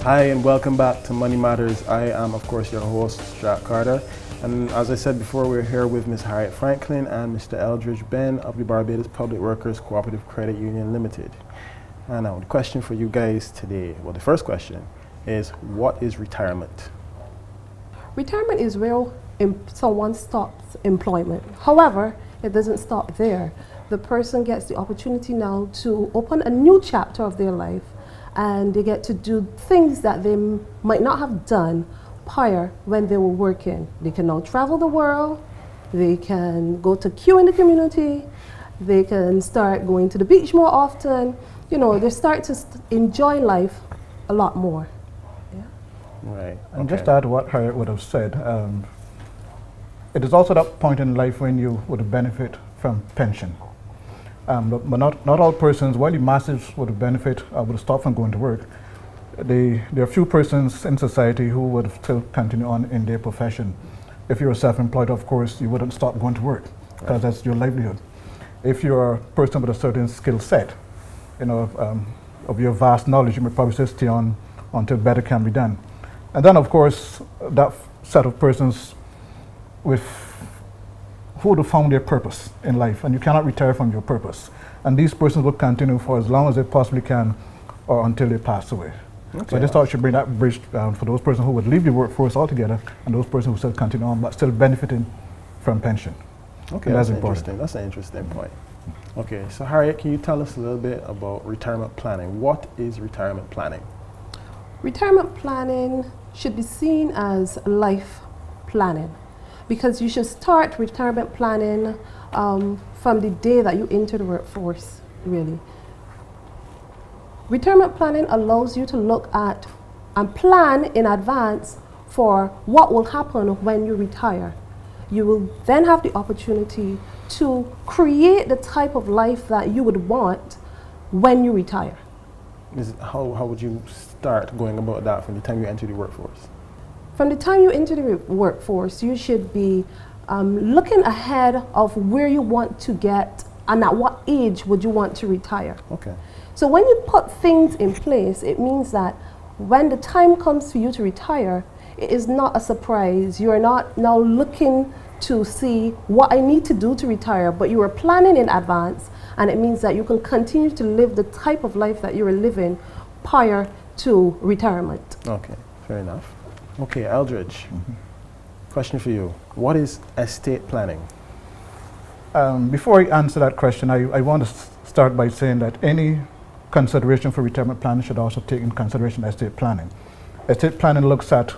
Hi and welcome back to Money Matters. I am of course your host, Jack Carter, and as I said before, we're here with Ms. Harriett Franklin and Mr. Elridge Ben of the Barbados Public Workers Cooperative Credit Union Limited. And now the question for you guys today, well, the first question is, what is retirement? Retirement is where someone stops employment. However, it doesn't stop there. The person gets the opportunity now to open a new chapter of their life, and they get to do things that they might not have done prior when they were working. They can now travel the world, they can go to Q in the community, they can start going to the beach more often. You know, they start to enjoy life a lot more. Yeah. Right. And just to add to what Harriet would have said, it is also that point in life when you would benefit from pension. But not all persons, while the masses would benefit, would stop from going to work, there are few persons in society who would still continue on in their profession. If you're self-employed, of course, you wouldn't stop going to work, because that's your livelihood. If you're a person with a certain skill set, you know, of your vast knowledge, you may probably still stay on until better can be done. And then, of course, that set of persons who would have found their purpose in life, and you cannot retire from your purpose. And these persons will continue for as long as they possibly can, or until they pass away. Okay. So I just thought I should bring that bridge for those persons who would leave the workforce altogether, and those persons who still continue on, but still benefiting from pension. Okay, that's interesting. That's an interesting point. Okay, so Harriet, can you tell us a little bit about retirement planning? What is retirement planning? Retirement planning should be seen as life planning, because you should start retirement planning from the day that you enter the workforce, really. Retirement planning allows you to look at and plan in advance for what will happen when you retire. You will then have the opportunity to create the type of life that you would want when you retire. How would you start going about that from the time you enter the workforce? From the time you enter the workforce, you should be looking ahead of where you want to get and at what age would you want to retire. Okay. So when you put things in place, it means that when the time comes for you to retire, it is not a surprise. You are not now looking to see what I need to do to retire, but you are planning in advance, and it means that you can continue to live the type of life that you were living prior to retirement. Okay, fair enough. Okay, Eldridge, question for you. What is estate planning? Before I answer that question, I want to start by saying that any consideration for retirement planning should also take in consideration estate planning. Estate planning looks at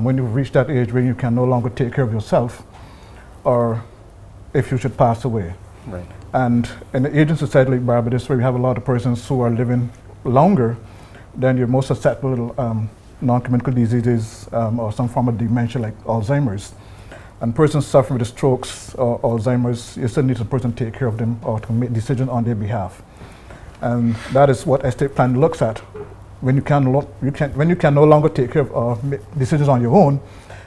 when you've reached that age where you can no longer take care of yourself, or if you should pass away. Right. And in the aging society like Barbados, where we have a lot of persons who are living longer, then you're most susceptible to non-communicable diseases or some form of dementia like Alzheimer's. And persons suffering with strokes or Alzheimer's, you still need a person to take care of them or to make decisions on their behalf. And that is what estate planning looks at. When you can no longer take care of or make decisions on your own,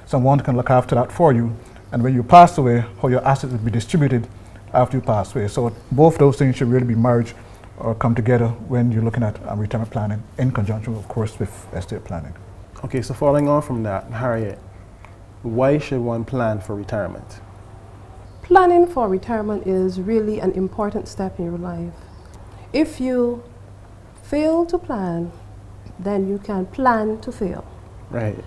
someone can look after that for you. And when you pass away, how your assets will be distributed after you pass away. So both those things should really be merged or come together when you're looking at retirement planning, in conjunction, of course, with estate planning. Okay, so following on from that, Harriet, why should one plan for retirement? Planning for retirement is really an important step in your life. If you fail to plan, then you can plan to fail. Right.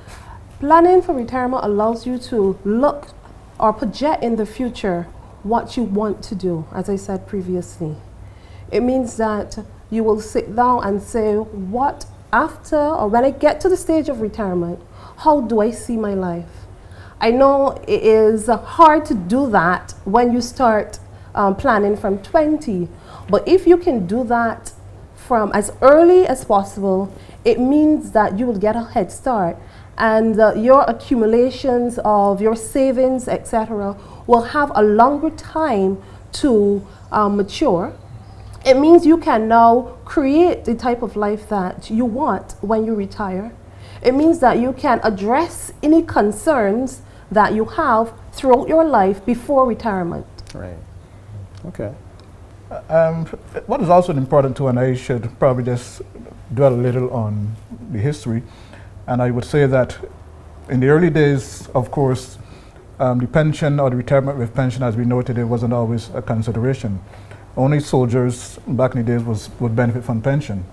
Planning for retirement allows you to look or project in the future what you want to do, as I said previously. It means that you will sit down and say, what after, or when I get to the stage of retirement, how do I see my life? I know it is hard to do that when you start planning from 20, but if you can do that from as early as possible, it means that you will get a head start, and your accumulations of your savings, etc., will have a longer time to mature. It means you can now create the type of life that you want when you retire. It means that you can address any concerns that you have throughout your life before retirement. Right. Okay. What is also important too, and I should probably just dwell a little on the history. And I would say that in the early days, of course, the pension or the retirement with pension, as we noted, it wasn't always a consideration. Only soldiers back in the days would benefit from pension.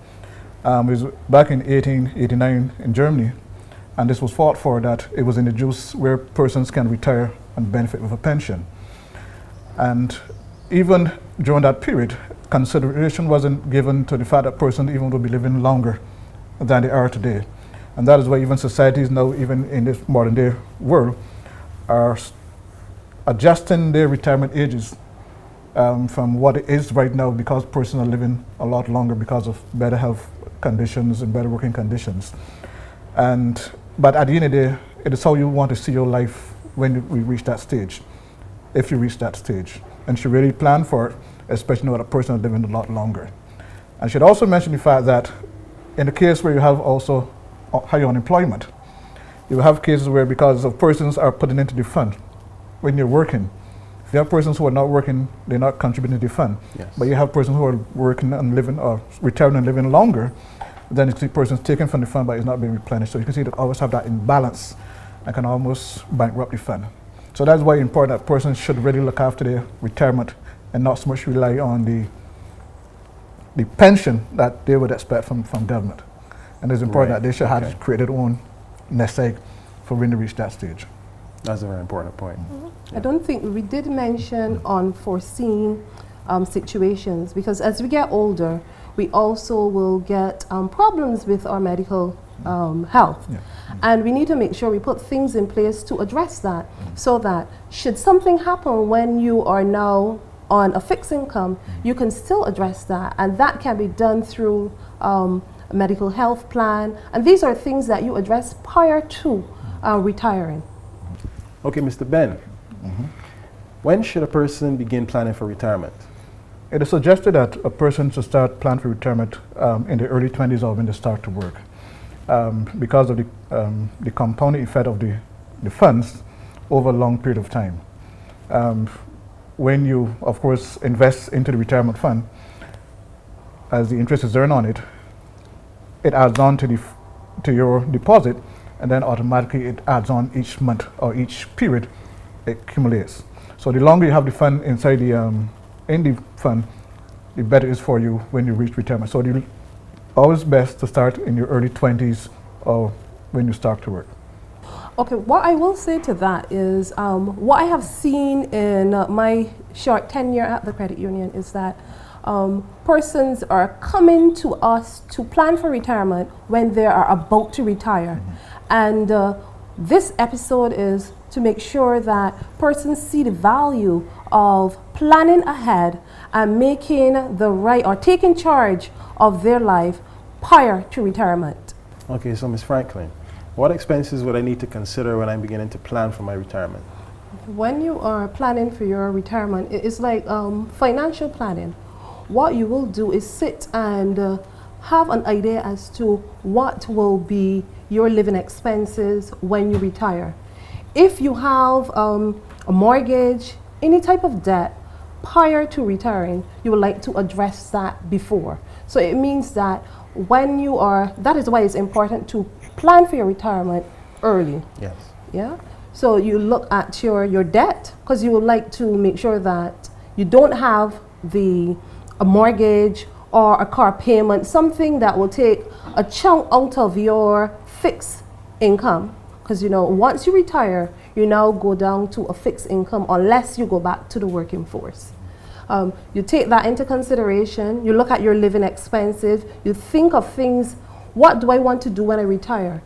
It was back in 1889 in Germany, and this was fought for, that it was introduced where persons can retire and benefit with a pension. And even during that period, consideration wasn't given to the fact that persons even would be living longer than they are today. And that is why even societies now, even in this modern day world, are adjusting their retirement ages from what it is right now, because persons are living a lot longer because of better health conditions and better working conditions. But at the end of the day, it is how you want to see your life when we reach that stage, if you reach that stage. And should really plan for it, especially when a person is living a lot longer. I should also mention the fact that in the case where you have also high unemployment, you have cases where, because of persons are putting into the fund when you're working. If you have persons who are not working, they're not contributing to the fund. Yes. But you have persons who are working and living, or retiring and living longer, then you see persons taken from the fund but it's not being replenished. So you can see they always have that imbalance and can almost bankrupt the fund. So that's why it's important that persons should really look after their retirement and not so much rely on the pension that they would expect from government. And it's important that they should have to create their own nest egg for when they reach that stage. That's a very important point. I don't think we did mention unforeseen situations, because as we get older, we also will get problems with our medical health. Yeah. And we need to make sure we put things in place to address that, so that should something happen when you are now on a fixed income, you can still address that. And that can be done through a medical health plan. And these are things that you address prior to retiring. Okay, Mr. Ben, when should a person begin planning for retirement? It is suggested that a person should start planning for retirement in the early 20s or when they start to work, because of the compounding effect of the funds over a long period of time. When you, of course, invest into the retirement fund, as the interest is earned on it, it adds on to your deposit, and then automatically it adds on each month or each period, it accumulates. So the longer you have the fund inside in the fund, the better it is for you when you reach retirement. So it's always best to start in your early 20s or when you start to work. Okay, what I will say to that is what I have seen in my short tenure at the credit union is that persons are coming to us to plan for retirement when they are about to retire. And this episode is to make sure that persons see the value of planning ahead and making the right, or taking charge of their life prior to retirement. Okay, so Ms. Franklin, what expenses would I need to consider when I'm beginning to plan for my retirement? When you are planning for your retirement, it's like financial planning. What you will do is sit and have an idea as to what will be your living expenses when you retire. If you have a mortgage, any type of debt prior to retiring, you would like to address that before. So it means that when you are, that is why it's important to plan for your retirement early. Yes. Yeah. So you look at your debt, because you would like to make sure that you don't have a mortgage or a car payment, something that will take a chunk out of your fixed income. Because once you retire, you now go down to a fixed income unless you go back to the working force. You take that into consideration. You look at your living expenses. You think of things. What do I want to do when I retire?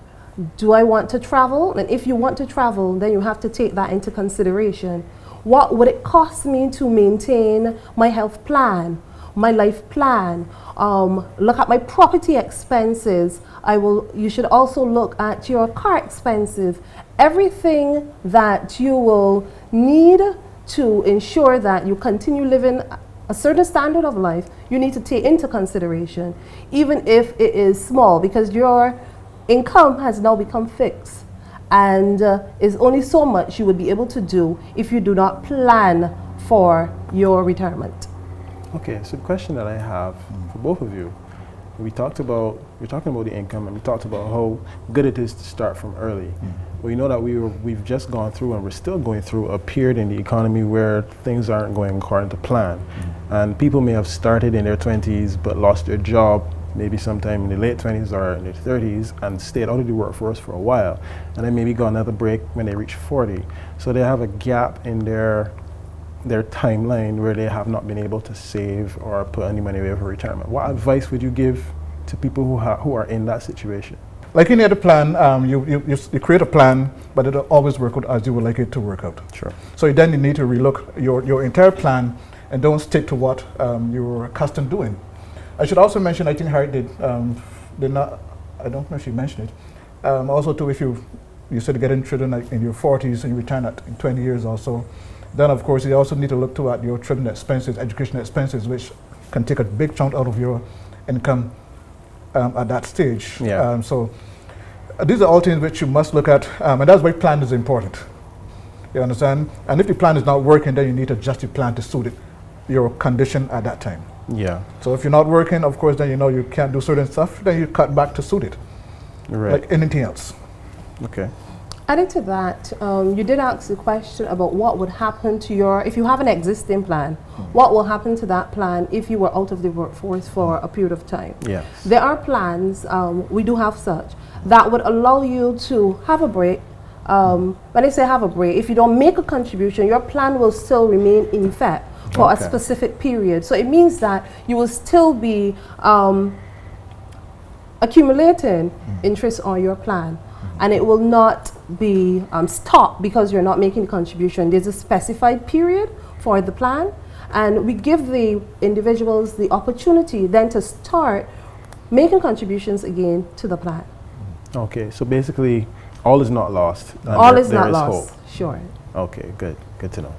Do I want to travel? And if you want to travel, then you have to take that into consideration. What would it cost me to maintain my health plan, my life plan? Look at my property expenses. You should also look at your car expenses. Everything that you will need to ensure that you continue living a certain standard of life, you need to take into consideration, even if it is small, because your income has now become fixed, and is only so much you would be able to do if you do not plan for your retirement. Okay, so the question that I have for both of you we're talking about the income, and we talked about how good it is to start from early. We know that we've just gone through, and we're still going through a period in the economy where things aren't going according to plan. And people may have started in their 20s but lost their job maybe sometime in the late 20s or in their 30s and stayed out of the workforce for a while, and then maybe got another break when they reach 40. So they have a gap in their timeline where they have not been able to save or put any money away for retirement. What advice would you give to people who are in that situation? Like any other plan, you create a plan, but it'll always work out as you would like it to work out. Sure. So then you need to relook your entire plan and don't stick to what you were accustomed doing. I should also mention, I think Harriett did not, I don't know if she mentioned it, also too, if you said getting children like in your 40s and you retire in 20 years or so, then of course you also need to look to at your children expenses, education expenses, which can take a big chunk out of your income at that stage. Yeah. So these are all things which you must look at, and that's why plan is important. You understand? And if the plan is not working, then you need to adjust your plan to suit your condition at that time. Yeah. So if you're not working, of course, then you know you can't do certain stuff, then you cut back to suit it. Right. Like anything else. Okay. Adding to that, you did ask the question about what would happen to if you have an existing plan, what will happen to that plan if you were out of the workforce for a period of time? Yes. There are plans, we do have such, that would allow you to have a break. When I say have a break, if you don't make a contribution, your plan will still remain in effect for a specific period. So it means that you will still be accumulating interest on your plan. And it will not be stopped because you're not making a contribution. There's a specified period for the plan, and we give the individuals the opportunity then to start making contributions again to the plan. Okay, so basically, all is not lost. All is not lost. Hope. Sure. Okay, good to know.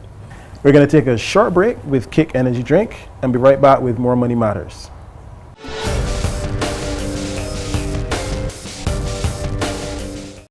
We're going to take a short break with Kick Energy Drink and be right back with more Money Matters.